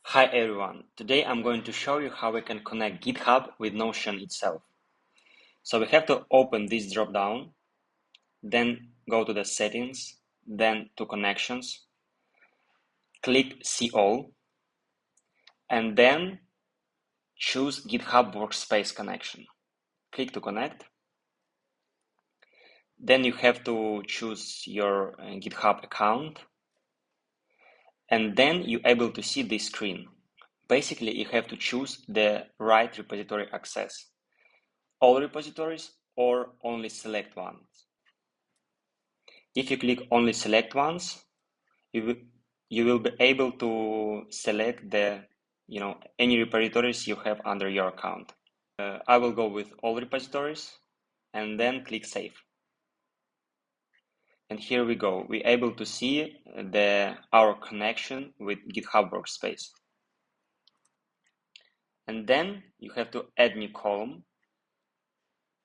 Hi everyone, today I'm going to show you how we can connect GitHub with Notion itself. So we have to open this drop-down, then go to the settings, then to connections, click See All, and then choose GitHub Workspace connection. Click to connect. Then you have to choose your GitHub account, and then you're able to see this screen. Basically, you have to choose the right repository access. All repositories or only select ones. If you click only select ones, you will be able to select any repositories you have under your account. I will go with all repositories and then click save. And here we go. We're able to see our connection with GitHub Workspace. And then you have to add new column,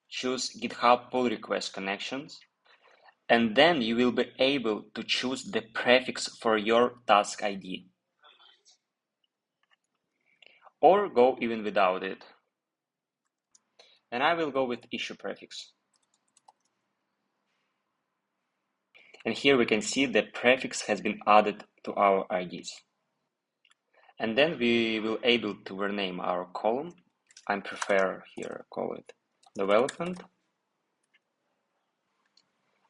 choose GitHub pull request connections, and then you will be able to choose the prefix for your task ID. Or go even without it. And I will go with issue prefix. And here we can see the prefix has been added to our IDs. And then we will able to rename our column. I prefer here call it development.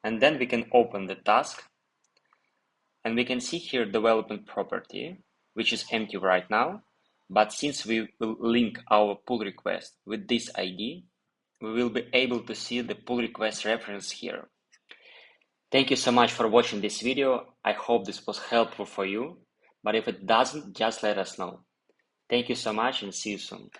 And then we can open the task. And we can see here development property, which is empty right now. But since we will link our pull request with this ID, we will be able to see the pull request reference here. Thank you so much for watching this video. I hope this was helpful for you, but if it doesn't, just let us know. Thank you so much and see you soon.